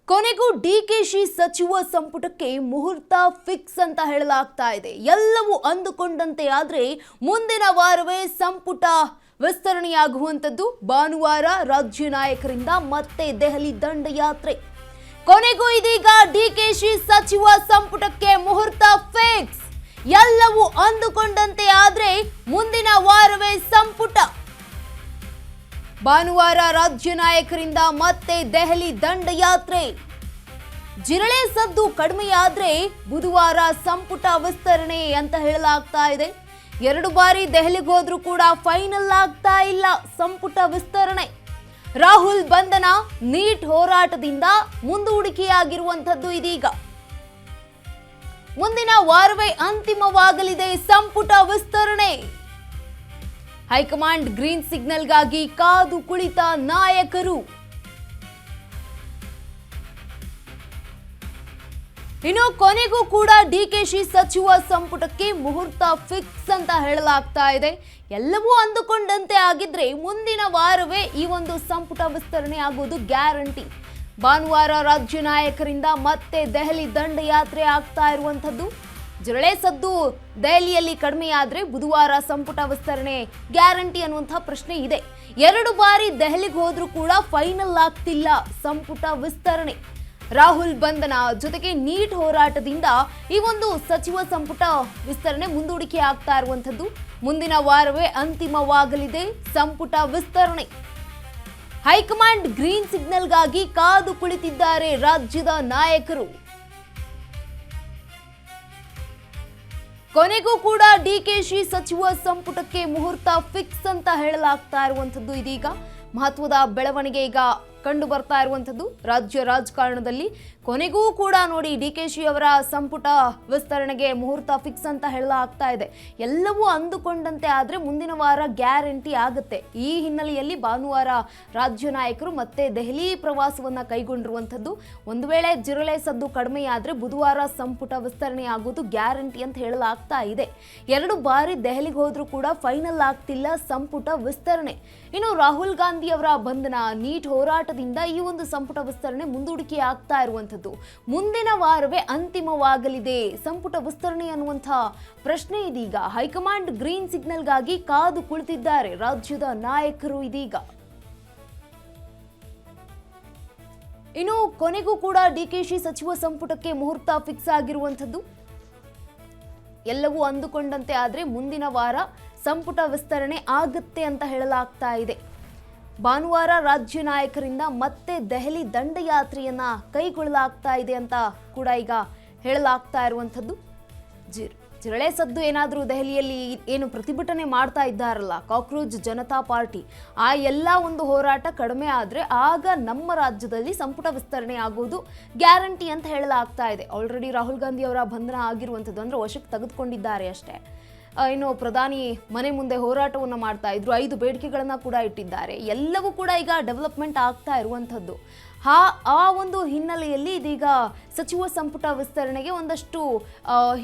ಕೊನೆಗೂ ಡಿಕೆಶಿ ಸಚಿವ ಸಂಪುಟಕ್ಕೆ ಮುಹೂರ್ತ ಫಿಕ್ಸ್ ಅಂತ ಹೇಳಲಾಗ್ತಾ ಇದೆ. ಎಲ್ಲವೂ ಅಂದುಕೊಂಡಂತೆ ಆದ್ರೆ ಮುಂದಿನ ವಾರವೇ ಸಂಪುಟ ವಿಸ್ತರಣೆಯಾಗುವಂತದ್ದು. ಭಾನುವಾರ ರಾಜ್ಯ ನಾಯಕರಿಂದ ಮತ್ತೆ ದೆಹಲಿ ದಂಡಯಾತ್ರೆ. ಕೊನೆಗೂ ಇದೀಗ ಡಿಕೆಶಿ ಸಚಿವ ಸಂಪುಟಕ್ಕೆ ಮುಹೂರ್ತ ಫಿಕ್ಸ್. ಎಲ್ಲವೂ ಅಂದುಕೊಂಡಂತೆ ಆದ್ರೆ ಮುಂದಿನ ವಾರವೇ ಸಂಪುಟ. ಭಾನುವಾರ ರಾಜ್ಯ ನಾಯಕರಿಂದ ಮತ್ತೆ ದೆಹಲಿ ದಂಡಯಾತ್ರೆ. ಜಿರಳೆ ಸದ್ದು ಕಡಿಮೆಯಾದ್ರೆ ಬುಧವಾರ ಸಂಪುಟ ವಿಸ್ತರಣೆ ಅಂತ ಹೇಳಲಾಗ್ತಾ ಇದೆ. 2 ಬಾರಿ ದೆಹಲಿಗೆ ಹೋದ್ರೂ ಕೂಡ ಫೈನಲ್ ಆಗ್ತಾ ಇಲ್ಲ ಸಂಪುಟ ವಿಸ್ತರಣೆ. ರಾಹುಲ್ ಬಂಧನ, ನೀಟ್ ಹೋರಾಟದಿಂದ ಮುಂದೂಡಿಕೆಯಾಗಿರುವಂತದ್ದು ಇದೀಗ. ಮುಂದಿನ ವಾರವೇ ಅಂತಿಮವಾಗಲಿದೆ ಸಂಪುಟ ವಿಸ್ತರಣೆ. ಹೈಕಮಾಂಡ್ ಗ್ರೀನ್ ಸಿಗ್ನಲ್ಗಾಗಿ ಕಾದು ಕುಳಿತ ನಾಯಕರು. ಇನ್ನು ಕೊನೆಗೂ ಕೂಡ ಡಿಕೆಶಿ ಸಚಿವ ಸಂಪುಟಕ್ಕೆ ಮುಹೂರ್ತ ಫಿಕ್ಸ್ ಅಂತ ಹೇಳಲಾಗ್ತಾ ಇದೆ. ಎಲ್ಲವೂ ಅಂದುಕೊಂಡಂತೆ ಆಗಿದ್ರೆ ಮುಂದಿನ ವಾರವೇ ಈ ಒಂದು ಸಂಪುಟ ವಿಸ್ತರಣೆ ಆಗುವುದು ಗ್ಯಾರಂಟಿ. ಭಾನುವಾರ ರಾಜ್ಯ ನಾಯಕರಿಂದ ಮತ್ತೆ ದೆಹಲಿ ದಂಡಯಾತ್ರೆ ಆಗ್ತಾ ಇರುವಂತದ್ದು. ಜಿರಳೆ ಸದ್ದು ದೆಹಲಿಯಲ್ಲಿ ಕಡಿಮೆಯಾದ್ರೆ ಬುಧವಾರ ಸಂಪುಟ ವಿಸ್ತರಣೆ ಗ್ಯಾರಂಟಿ ಅನ್ನುವಂಥ ಪ್ರಶ್ನೆ ಇದೆ. 2 ಬಾರಿ ದೆಹಲಿಗೆ ಹೋದ್ರೂ ಕೂಡ ಫೈನಲ್ ಆಗ್ತಿಲ್ಲ ಸಂಪುಟ ವಿಸ್ತರಣೆ. ರಾಹುಲ್ ಬಂಧನ ಜೊತೆಗೆ ನೀಟ್ ಹೋರಾಟದಿಂದ ಈ ಒಂದು ಸಚಿವ ಸಂಪುಟ ವಿಸ್ತರಣೆ ಮುಂದೂಡಿಕೆ ಆಗ್ತಾ ಇರುವಂತದ್ದು. ಮುಂದಿನ ವಾರವೇ ಅಂತಿಮವಾಗಲಿದೆ ಸಂಪುಟ ವಿಸ್ತರಣೆ. ಹೈಕಮಾಂಡ್ ಗ್ರೀನ್ ಸಿಗ್ನಲ್ಗಾಗಿ ಕಾದು ಕುಳಿತಿದ್ದಾರೆ ರಾಜ್ಯದ ನಾಯಕರು. ಕೊನೆಗೂ ಕೂಡ ಡಿಕೆಶಿ ಸಚಿವ ಸಂಪುಟಕ್ಕೆ ಮುಹೂರ್ತ ಫಿಕ್ಸ್ ಅಂತ ಹೇಳಲಾಗ್ತಾ ಇರುವಂತದ್ದು ಇದೀಗ ಮಹತ್ವದ ಬೆಳವಣಿಗೆ ಈಗ ಕಂಡು ಬರ್ತಾ ಇರುವಂತದ್ದು ರಾಜ್ಯ ರಾಜಕಾರಣದಲ್ಲಿ. ಕೊನೆಗೂ ಕೂಡ ನೋಡಿ ಡಿಕೆಶಿ ಅವರ ಸಂಪುಟ ವಿಸ್ತರಣೆಗೆ ಮುಹೂರ್ತ ಫಿಕ್ಸ್ ಅಂತ ಹೇಳಲಾಗ್ತಾ ಇದೆ. ಎಲ್ಲವೂ ಅಂದುಕೊಂಡಂತೆ ಆದ್ರೆ ಮುಂದಿನ ವಾರ ಗ್ಯಾರಂಟಿ ಆಗುತ್ತೆ. ಈ ಹಿನ್ನೆಲೆಯಲ್ಲಿ ಭಾನುವಾರ ರಾಜ್ಯ ನಾಯಕರು ಮತ್ತೆ ದೆಹಲಿ ಪ್ರವಾಸವನ್ನ ಕೈಗೊಂಡಿರುವಂತದ್ದು. ಒಂದು ವೇಳೆ ಜಿರಳೆ ಸದ್ದು ಕಡಿಮೆಯಾದ್ರೆ ಬುಧವಾರ ಸಂಪುಟ ವಿಸ್ತರಣೆ ಆಗೋದು ಗ್ಯಾರಂಟಿ ಅಂತ ಹೇಳಲಾಗ್ತಾ ಇದೆ. 2 ಬಾರಿ ದೆಹಲಿಗೆ ಹೋದ್ರೂ ಕೂಡ ಫೈನಲ್ ಆಗ್ತಿಲ್ಲ ಸಂಪುಟ ವಿಸ್ತರಣೆ. ಇನ್ನು ರಾಹುಲ್ ಗಾಂಧಿ ಅವರ ಬಂಧನ, ನೀಟ್ ಹೋರಾಟದಿಂದ ಈ ಒಂದು ಸಂಪುಟ ವಿಸ್ತರಣೆ ಮುಂದೂಡಿಕೆ ಆಗ್ತಾ ಇರುವಂತದ್ದು. ಮುಂದಿನ ವಾರವೇ ಅಂತಿಮವಾಗಲಿದೆ ಸಂಪುಟ ವಿಸ್ತರಣೆ ಅನ್ನುವಂಥ ಪ್ರಶ್ನೆ ಇದೀಗ. ಹೈಕಮಾಂಡ್ ಗ್ರೀನ್ ಸಿಗ್ನಲ್ಗಾಗಿ ಕಾದು ಕುಳಿತಿದ್ದಾರೆ ರಾಜ್ಯದ ನಾಯಕರು ಇದೀಗ. ಇನ್ನು ಕೊನೆಗೂ ಕೂಡ ಡಿಕೆಶಿ ಸಚಿವ ಸಂಪುಟಕ್ಕೆ ಮುಹೂರ್ತ ಫಿಕ್ಸ್ ಆಗಿರುವಂತದ್ದು. ಎಲ್ಲವೂ ಅಂದುಕೊಂಡಂತೆ ಆದ್ರೆ ಮುಂದಿನ ವಾರ ಸಂಪುಟ ವಿಸ್ತರಣೆ ಆಗುತ್ತೆ ಅಂತ ಹೇಳಲಾಗ್ತಾ ಇದೆ. ಭಾನುವಾರ ರಾಜ್ಯ ನಾಯಕರಿಂದ ಮತ್ತೆ ದೆಹಲಿ ದಂಡಯಾತ್ರೆಯನ್ನ ಕೈಗೊಳ್ಳಲಾಗ್ತಾ ಇದೆ ಅಂತ ಕೂಡ ಈಗ ಹೇಳಲಾಗ್ತಾ ಇರುವಂಥದ್ದು. ಜಿರಳೆ ಸದ್ದು ಏನಾದರೂ ದೆಹಲಿಯಲ್ಲಿ ಏನು ಪ್ರತಿಭಟನೆ ಮಾಡ್ತಾ ಇದ್ದಾರಲ್ಲ ಕಾಕ್ರೋಚ್ ಜನತಾ ಪಾರ್ಟಿ, ಆ ಎಲ್ಲ ಒಂದು ಹೋರಾಟ ಕಡಿಮೆ ಆದರೆ ಆಗ ನಮ್ಮ ರಾಜ್ಯದಲ್ಲಿ ಸಂಪುಟ ವಿಸ್ತರಣೆ ಆಗೋದು ಗ್ಯಾರಂಟಿ ಅಂತ ಹೇಳಲಾಗ್ತಾ ಇದೆ. ಆಲ್ರೆಡಿ ರಾಹುಲ್ ಗಾಂಧಿ ಅವರ ಬಂಧನ ಆಗಿರುವಂಥದ್ದು, ಅಂದರೆ ವಶಕ್ಕೆ ತೆಗೆದುಕೊಂಡಿದ್ದಾರೆ ಅಷ್ಟೇ. ಇನ್ನು ಪ್ರಧಾನಿ ಮನೆ ಮುಂದೆ ಹೋರಾಟವನ್ನು ಮಾಡ್ತಾ ಇದ್ರು, 5 ಬೇಡಿಕೆಗಳನ್ನು ಕೂಡ ಇಟ್ಟಿದ್ದಾರೆ. ಎಲ್ಲವೂ ಕೂಡ ಈಗ ಡೆವಲಪ್ಮೆಂಟ್ ಆಗ್ತಾ ಇರುವಂಥದ್ದು. ಆ ಒಂದು ಹಿನ್ನೆಲೆಯಲ್ಲಿ ಇದೀಗ ಸಚಿವ ಸಂಪುಟ ವಿಸ್ತರಣೆಗೆ ಒಂದಷ್ಟು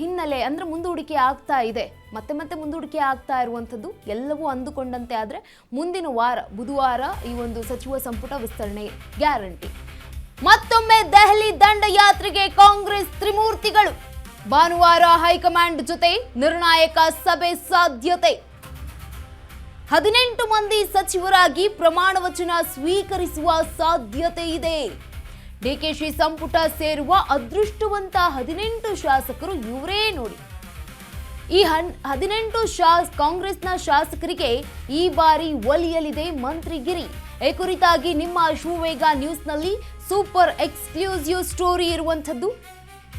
ಹಿನ್ನೆಲೆ ಅಂದರೆ ಮುಂದೂಡಿಕೆ ಆಗ್ತಾ ಇದೆ. ಮತ್ತೆ ಮುಂದೂಡಿಕೆ ಆಗ್ತಾ ಇರುವಂಥದ್ದು. ಎಲ್ಲವೂ ಅಂದುಕೊಂಡಂತೆ ಆದರೆ ಮುಂದಿನ ವಾರ ಬುಧವಾರ ಈ ಒಂದು ಸಚಿವ ಸಂಪುಟ ವಿಸ್ತರಣೆ ಗ್ಯಾರಂಟಿ. ಮತ್ತೊಮ್ಮೆ ದೆಹಲಿ ದಂಡಯಾತ್ರೆಗೆ ಕಾಂಗ್ರೆಸ್ ತ್ರಿಮೂರ್ತಿಗಳು. ಭಾನುವಾರ ಹೈಕಮಾಂಡ್ ಜೊತೆ ನಿರ್ಣಾಯಕ ಸಭೆ ಸಾಧ್ಯತೆ. 18 ಮಂದಿ ಸಚಿವರಾಗಿ ಪ್ರಮಾಣ ವಚನ ಸ್ವೀಕರಿಸುವ ಸಾಧ್ಯತೆ ಇದೆ. ಡಿಕೆಶಿ ಸಂಪುಟ ಸೇರುವ ಅದೃಷ್ಟವಂತ 18 ಶಾಸಕರು ಇವರೇ ನೋಡಿ. ಈ 18 ಕಾಂಗ್ರೆಸ್ನ ಶಾಸಕರಿಗೆ ಈ ಬಾರಿ ಒಲಿಯಲಿದೆ ಮಂತ್ರಿಗಿರಿ. ಈ ಕುರಿತಾಗಿ ನಿಮ್ಮ ಶೂವೇಗ ನ್ಯೂಸ್ನಲ್ಲಿ ಸೂಪರ್ ಎಕ್ಸ್ಕ್ಲೂಸಿವ್ ಸ್ಟೋರಿ ಇರುವಂಥದ್ದು.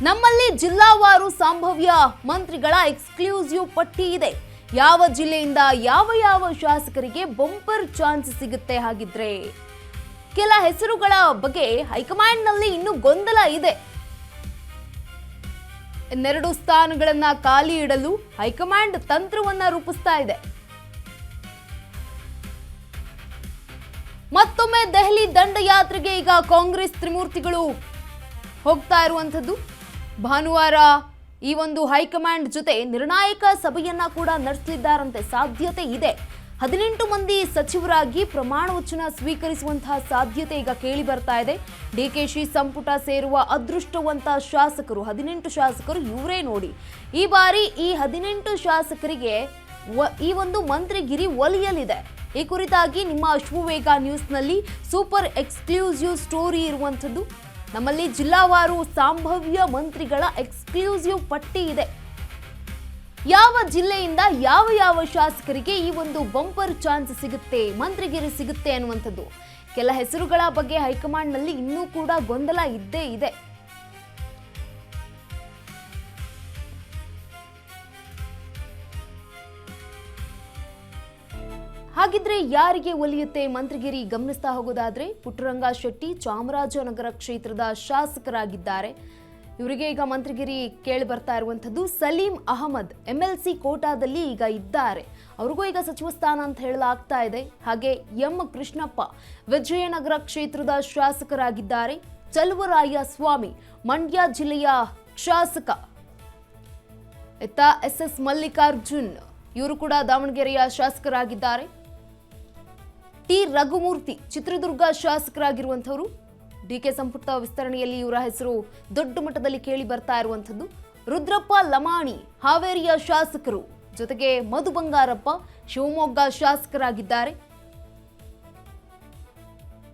ನಮ್ಮಲ್ಲಿ ಜಿಲ್ಲಾವಾರು ಸಂಭಾವ್ಯ ಮಂತ್ರಿಗಳ ಎಕ್ಸ್ಕ್ಲೂಸಿವ್ ಪಟ್ಟಿ ಇದೆ. ಯಾವ ಜಿಲ್ಲೆಯಿಂದ ಯಾವ ಶಾಸಕರಿಗೆ ಬಂಪರ್ ಚಾನ್ಸ್ ಸಿಗುತ್ತೆ. ಹಾಗಿದ್ರೆ ಕೆಲ ಹೆಸರುಗಳ ಬಗ್ಗೆ ಹೈಕಮಾಂಡ್ನಲ್ಲಿ ಇನ್ನೂ ಗೊಂದಲ ಇದೆ. 2 ಸ್ಥಾನಗಳನ್ನ ಖಾಲಿ ಇಡಲು ಹೈಕಮಾಂಡ್ ತಂತ್ರವನ್ನ ರೂಪಿಸ್ತಾ ಇದೆ. ಮತ್ತೊಮ್ಮೆ ದೆಹಲಿ ದಂಡಯಾತ್ರೆಗೆ ಈಗ ಕಾಂಗ್ರೆಸ್ ತ್ರಿಮೂರ್ತಿಗಳು ಹೋಗ್ತಾ ಇರುವಂಥದ್ದು. ಭಾನುವಾರ ಈ ಒಂದು ಹೈಕಮಾಂಡ್ ಜೊತೆ ನಿರ್ಣಾಯಕ ಸಭೆಯನ್ನ ಕೂಡ ನಡೆಸಲಿದ್ದಾರಂತೆ, ಸಾಧ್ಯತೆ ಇದೆ. 18 ಮಂದಿ ಸಚಿವರಾಗಿ ಪ್ರಮಾಣ ವಚನ ಸ್ವೀಕರಿಸುವಂತಹ ಸಾಧ್ಯತೆ ಈಗ ಕೇಳಿ ಬರ್ತಾ ಇದೆ. ಡಿಕೆಶಿ ಸಂಪುಟ ಸೇರುವ ಅದೃಷ್ಟವಂತ ಶಾಸಕರು 18 ಶಾಸಕರು ಇವರೇ ನೋಡಿ. ಈ ಬಾರಿ ಈ 18 ಶಾಸಕರಿಗೆ ಈ ಒಂದು ಮಂತ್ರಿಗಿರಿ ಒಲಿಯಲಿದೆ. ಈ ಕುರಿತಾಗಿ ನಿಮ್ಮ ಅಶ್ವವೇಗ ನ್ಯೂಸ್ನಲ್ಲಿ ಸೂಪರ್ ಎಕ್ಸ್ಕ್ಲೂಸಿವ್ ಸ್ಟೋರಿ ಇರುವಂಥದ್ದು. ನಮ್ಮಲ್ಲಿ ಜಿಲ್ಲಾವಾರು ಸಂಭಾವ್ಯ ಮಂತ್ರಿಗಳ ಎಕ್ಸ್ಕ್ಲೂಸಿವ್ ಪಟ್ಟಿ ಇದೆ. ಯಾವ ಜಿಲ್ಲೆಯಿಂದ ಯಾವ ಶಾಸಕರಿಗೆ ಈ ಒಂದು ಬಂಪರ್ ಚಾನ್ಸ್ ಸಿಗುತ್ತೆ, ಮಂತ್ರಿಗಿರಿ ಸಿಗುತ್ತೆ ಅನ್ನುವಂಥದ್ದು. ಕೆಲ ಹೆಸರುಗಳ ಬಗ್ಗೆ ಹೈಕಮಾಂಡ್ನಲ್ಲಿ ಇನ್ನೂ ಕೂಡ ಗೊಂದಲ ಇದ್ದೇ ಇದೆ. ಹಾಗಿದ್ರೆ ಯಾರಿಗೆ ಒಲಿಯುತ್ತೆ ಮಂತ್ರಿಗಿರಿ ಗಮನಿಸ್ತಾ ಹೋಗೋದಾದ್ರೆ ಪುಟ್ಟರಂಗ ಶೆಟ್ಟಿ ಚಾಮರಾಜನಗರ ಕ್ಷೇತ್ರದ ಶಾಸಕರಾಗಿದ್ದಾರೆ. ಇವರಿಗೆ ಈಗ ಮಂತ್ರಿಗಿರಿ ಕೇಳಿ ಬರ್ತಾ ಇರುವಂತದ್ದು. ಸಲೀಂ ಅಹಮದ್ MLC ಕೋಟಾದಲ್ಲಿ ಈಗ ಇದ್ದಾರೆ, ಅವ್ರಿಗೂ ಈಗ ಸಚಿವ ಸ್ಥಾನ ಅಂತ ಹೇಳಲಾಗ್ತಾ ಇದೆ. ಹಾಗೆ ಎಂ ಕೃಷ್ಣಪ್ಪ ವಿಜಯನಗರ ಕ್ಷೇತ್ರದ ಶಾಸಕರಾಗಿದ್ದಾರೆ. ಚಲುವರಾಯ ಸ್ವಾಮಿ ಮಂಡ್ಯ ಜಿಲ್ಲೆಯ ಶಾಸಕ. ಇತ್ತ SS ಮಲ್ಲಿಕಾರ್ಜುನ್ ಇವರು ಕೂಡ ದಾವಣಗೆರೆಯ ಶಾಸಕರಾಗಿದ್ದಾರೆ. ಟಿ ರಘುಮೂರ್ತಿ ಚಿತ್ರದುರ್ಗ ಶಾಸಕರಾಗಿರುವಂಥವರು. ಡಿಕೆ ಸಂಪುಟ ವಿಸ್ತರಣೆಯಲ್ಲಿ ಇವರ ಹೆಸರು ದೊಡ್ಡ ಮಟ್ಟದಲ್ಲಿ ಕೇಳಿ ಬರ್ತಾ ಇರುವಂಥದ್ದು. ರುದ್ರಪ್ಪ ಲಮಾಣಿ ಹಾವೇರಿಯ ಶಾಸಕರು, ಜೊತೆಗೆ ಮಧು ಬಂಗಾರಪ್ಪ ಶಿವಮೊಗ್ಗ ಶಾಸಕರಾಗಿದ್ದಾರೆ.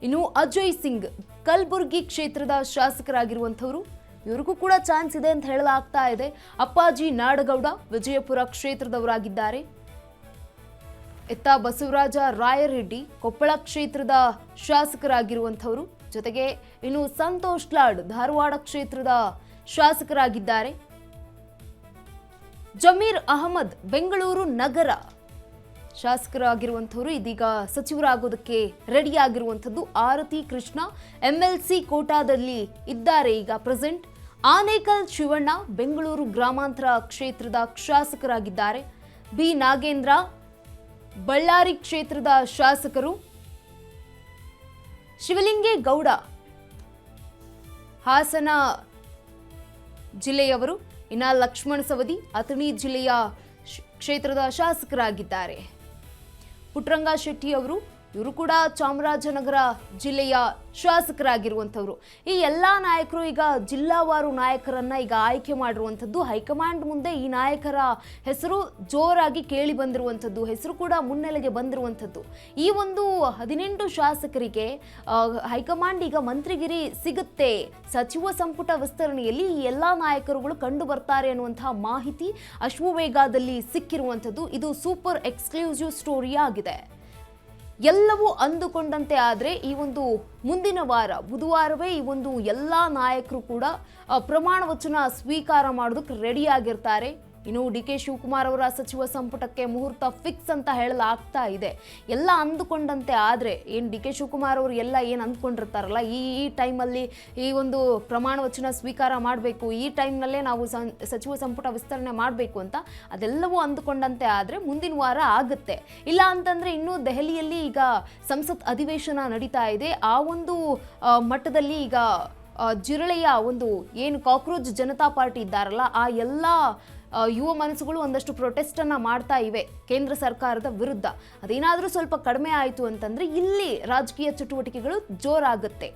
ಇನ್ನು ಅಜಯ್ ಸಿಂಗ್ ಕಲಬುರಗಿ ಕ್ಷೇತ್ರದ ಶಾಸಕರಾಗಿರುವಂಥವರು, ಇವರಿಗೂ ಕೂಡ ಚಾನ್ಸ್ ಇದೆ ಅಂತ ಹೇಳಲಾಗ್ತಾ ಇದೆ. ಅಪ್ಪಾಜಿ ನಾಡಗೌಡ ವಿಜಯಪುರ ಕ್ಷೇತ್ರದವರಾಗಿದ್ದಾರೆ. ಇತ್ತ ಬಸವರಾಜ ರಾಯರೆಡ್ಡಿ ಕೊಪ್ಪಳ ಕ್ಷೇತ್ರದ ಶಾಸಕರಾಗಿರುವಂಥವರು, ಜೊತೆಗೆ ಇನ್ನು ಸಂತೋಷ್ ಲಾಡ್ ಧಾರವಾಡ ಕ್ಷೇತ್ರದ ಶಾಸಕರಾಗಿದ್ದಾರೆ. ಜಮೀರ್ ಅಹಮದ್ ಬೆಂಗಳೂರು ನಗರ ಶಾಸಕರಾಗಿರುವಂಥವರು ಇದೀಗ ಸಚಿವರಾಗೋದಕ್ಕೆ ರೆಡಿ ಆಗಿರುವಂಥದ್ದು. ಆರತಿ ಕೃಷ್ಣ MLC ಕೋಟಾದಲ್ಲಿ ಇದ್ದಾರೆ ಈಗ ಪ್ರೆಸೆಂಟ್. ಆನೇಕಲ್ ಶಿವಣ್ಣ ಬೆಂಗಳೂರು ಗ್ರಾಮಾಂತರ ಕ್ಷೇತ್ರದ ಶಾಸಕರಾಗಿದ್ದಾರೆ. ಬಿ ನಾಗೇಂದ್ರ ಬಳ್ಳಾರಿ ಕ್ಷೇತ್ರದ ಶಾಸಕರು. ಶಿವಲಿಂಗೇಗೌಡ ಹಾಸನ ಜಿಲ್ಲೆಯವರು. ಇನ್ನ ಲಕ್ಷ್ಮಣ ಸವದಿ ಅಥಣಿ ಜಿಲ್ಲೆಯ ಕ್ಷೇತ್ರದ ಶಾಸಕರಾಗಿದ್ದಾರೆ. ಪುಟ್ಟರಂಗ ಶೆಟ್ಟಿ ಅವರು, ಇವರು ಕೂಡ ಚಾಮರಾಜನಗರ ಜಿಲ್ಲೆಯ ಶಾಸಕರಾಗಿರುವಂಥವ್ರು. ಈ ಎಲ್ಲ ನಾಯಕರು ಈಗ ಜಿಲ್ಲಾವಾರು ನಾಯಕರನ್ನ ಈಗ ಆಯ್ಕೆ ಮಾಡಿರುವಂಥದ್ದು. ಹೈಕಮಾಂಡ್ ಮುಂದೆ ಈ ನಾಯಕರ ಹೆಸರು ಜೋರಾಗಿ ಕೇಳಿ ಬಂದಿರುವಂಥದ್ದು, ಹೆಸರು ಕೂಡ ಮುನ್ನೆಲೆಗೆ ಬಂದಿರುವಂಥದ್ದು. ಈ ಒಂದು 18 ಶಾಸಕರಿಗೆ ಹೈಕಮಾಂಡ್ ಈಗ ಮಂತ್ರಿಗಿರಿ ಸಿಗುತ್ತೆ, ಸಚಿವ ಸಂಪುಟ ವಿಸ್ತರಣೆಯಲ್ಲಿ ಈ ಎಲ್ಲ ನಾಯಕರುಗಳು ಕಂಡು ಬರ್ತಾರೆ ಅನ್ನುವಂತಹ ಮಾಹಿತಿ ಅಶ್ವವೇಗದಲ್ಲಿ ಸಿಕ್ಕಿರುವಂಥದ್ದು. ಇದು ಸೂಪರ್ ಎಕ್ಸ್ಕ್ಲೂಸಿವ್ ಸ್ಟೋರಿ ಆಗಿದೆ. ಎಲ್ಲವೂ ಅಂದುಕೊಂಡಂತೆ ಆದರೆ ಈ ಒಂದು ಮುಂದಿನ ವಾರ ಬುಧವಾರವೇ ಈ ಒಂದು ಎಲ್ಲ ನಾಯಕರು ಕೂಡ ಪ್ರಮಾಣ ವಚನ ಸ್ವೀಕಾರ ಮಾಡೋದಕ್ಕೆ ರೆಡಿ ಆಗಿರ್ತಾರೆ. ಇನ್ನು DK ಶಿವಕುಮಾರ್ ಅವರ ಸಚಿವ ಸಂಪುಟಕ್ಕೆ ಮುಹೂರ್ತ ಫಿಕ್ಸ್ ಅಂತ ಹೇಳಲಾಗ್ತಾ ಇದೆ. ಎಲ್ಲ ಅಂದುಕೊಂಡಂತೆ ಆದರೆ ಏನು DK ಶಿವಕುಮಾರ್ ಅವರು ಎಲ್ಲ ಏನು ಅಂದ್ಕೊಂಡಿರ್ತಾರಲ್ಲ, ಈ ಟೈಮಲ್ಲಿ ಈ ಒಂದು ಪ್ರಮಾಣ ವಚನ ಸ್ವೀಕಾರ ಮಾಡಬೇಕು, ಈ ಟೈಮ್ನಲ್ಲೇ ನಾವು ಸಚಿವ ಸಂಪುಟ ವಿಸ್ತರಣೆ ಮಾಡಬೇಕು ಅಂತ ಅದೆಲ್ಲವೂ ಅಂದುಕೊಂಡಂತೆ ಆದರೆ ಮುಂದಿನ ವಾರ ಆಗುತ್ತೆ. ಇಲ್ಲ ಅಂತಂದರೆ ಇನ್ನೂ ದೆಹಲಿಯಲ್ಲಿ ಈಗ ಸಂಸತ್ ಅಧಿವೇಶನ ನಡೀತಾ ಇದೆ. ಆ ಒಂದು ಮಟ್ಟದಲ್ಲಿ ಈಗ ಜಿರಳೆಯ ಒಂದು ಏನು ಕಾಕ್ರೋಚ್ ಜನತಾ ಪಾರ್ಟಿ ಇದ್ದಾರಲ್ಲ, ಆ ಎಲ್ಲ ಯುವ ಮನಸ್ಸುಗಳು ಒಂದಷ್ಟು ಪ್ರೊಟೆಸ್ಟ್ ಅನ್ನ ಮಾಡ್ತಾ ಇವೆ ಕೇಂದ್ರ ಸರ್ಕಾರದ ವಿರುದ್ಧ. ಅದೇನಾದರೂ ಸ್ವಲ್ಪ ಕಡಿಮೆ ಆಯಿತು ಅಂತಂದ್ರೆ ಇಲ್ಲಿ ರಾಜಕೀಯ ಚಟುವಟಿಕೆಗಳು ಜೋರಾಗುತ್ತೆ.